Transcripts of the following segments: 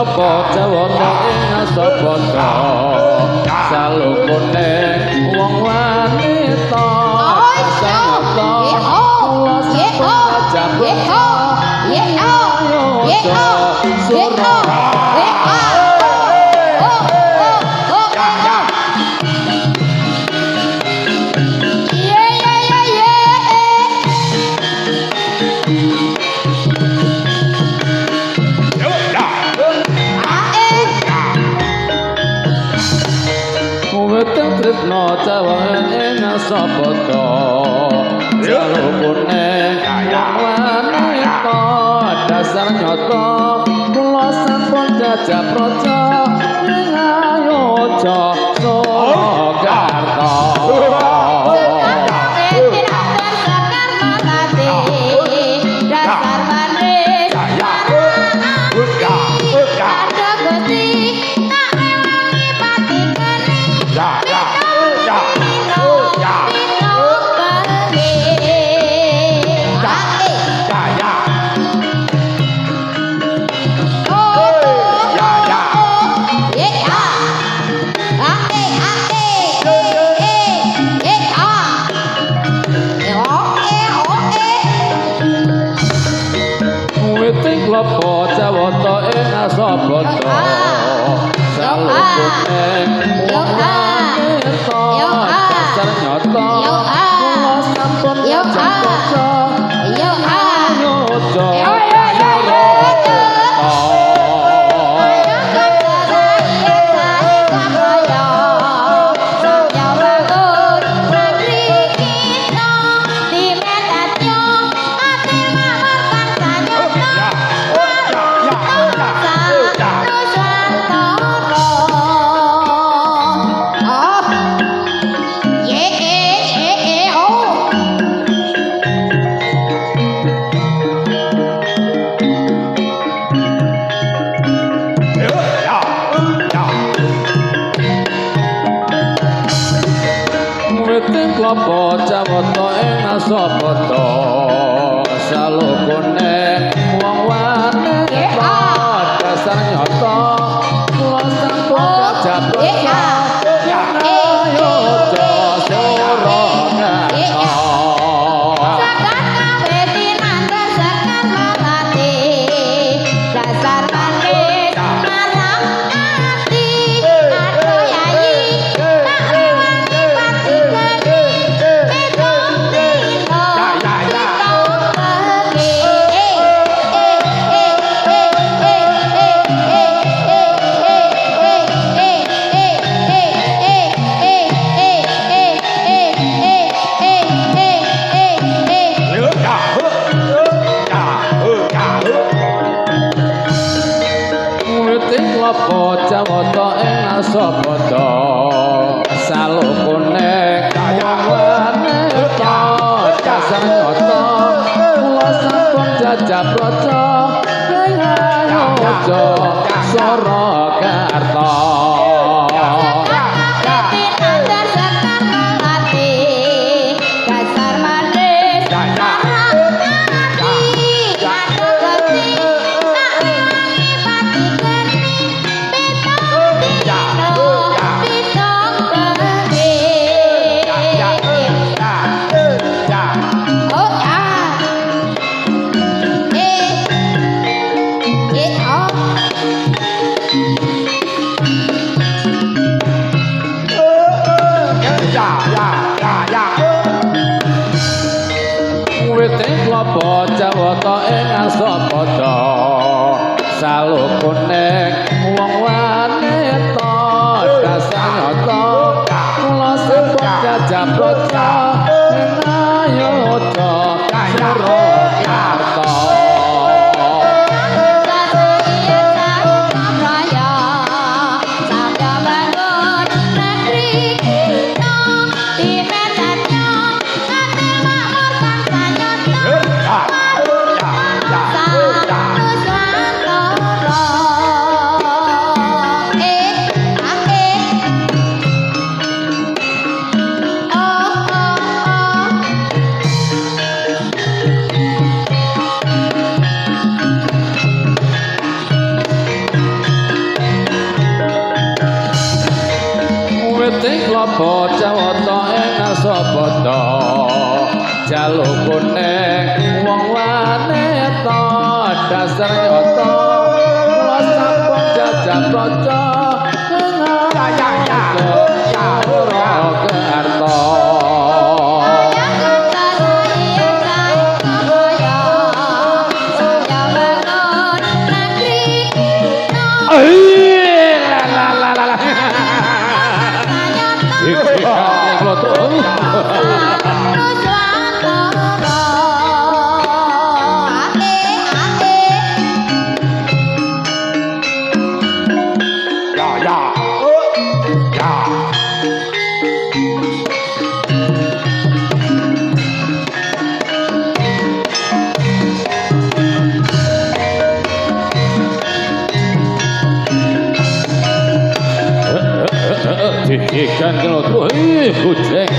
klapa jawata ing asabata salukune wong wanita asangata kula Tresno cawangan ing asabata salukune wanita dasar nyata kula sampun jajah praja ing Ayodya Surakarta klapa jawata ing asabata salukune wong wanita dasar nyata kula sampun jajah klapa jawata ing asabata salukune wong wanita dasar nyata kula sampun jajah Ayodya Surakarta klapa jawata ing asabata salukune wong wanita dasar nyata kula sampun jajah praja ing Ayodya Surakarta klapa jawata ing asabata salukune wong wanita dasar nyata kula sampun jajah praja ing Ayodya Surakarta padha jaluk kuning wong wanita dasar nyata kula sampun jajak praja ikan kelotro kucing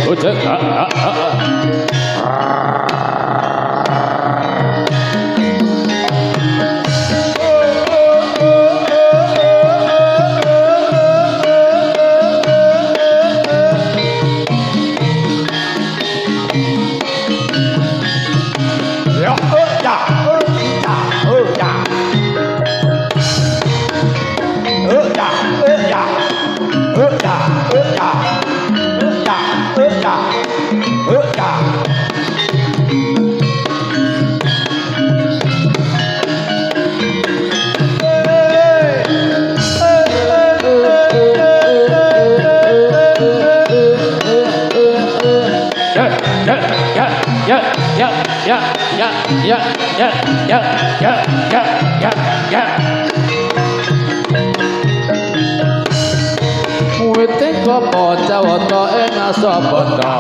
Wite klapa jawata ing asabada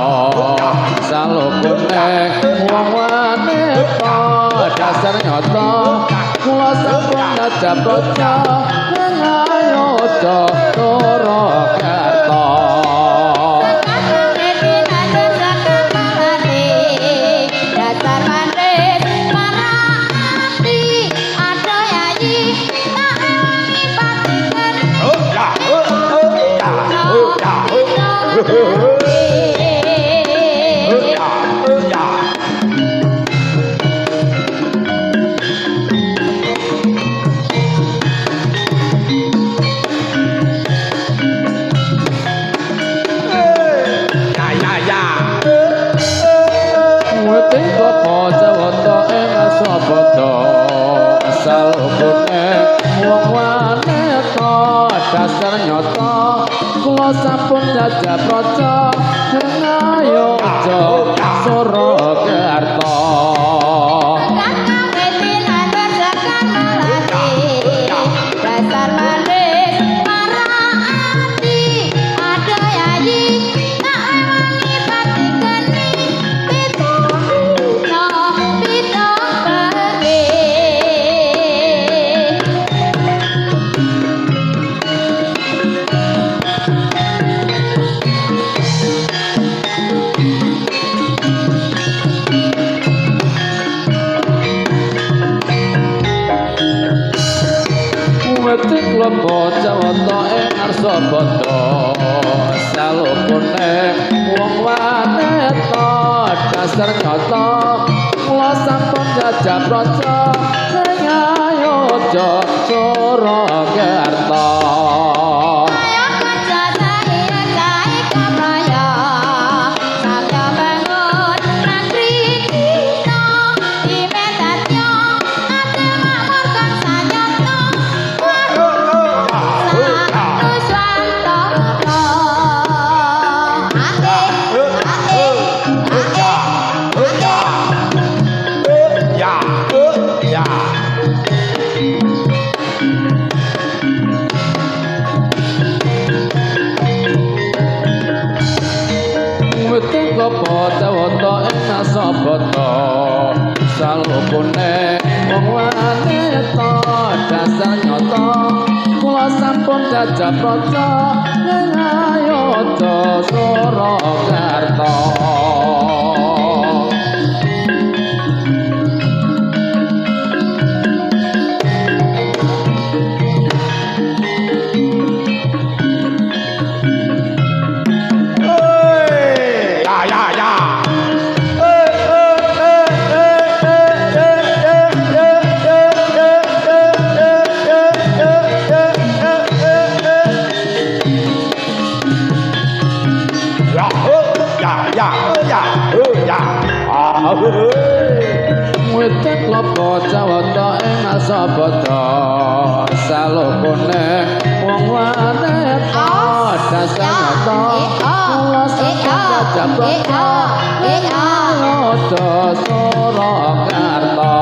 salukune wong wanita dasar nyata kula sampun ngajak praja ngayoja Surakarta dasar nyata kula sampun jajak praja ngayoja Surakarta klapa jawata ing arsabada salukune wong wanita dasar nyata kula sampun jajak praja ngayoja Surakarta jawata ing asabada salukune wong wanita dasar nyata kula sampun jajak praja ngayoja Surakarta Witek lopo jawata ing asabata salokone wong wanita dasanyata kula sedaya jabata Surakarta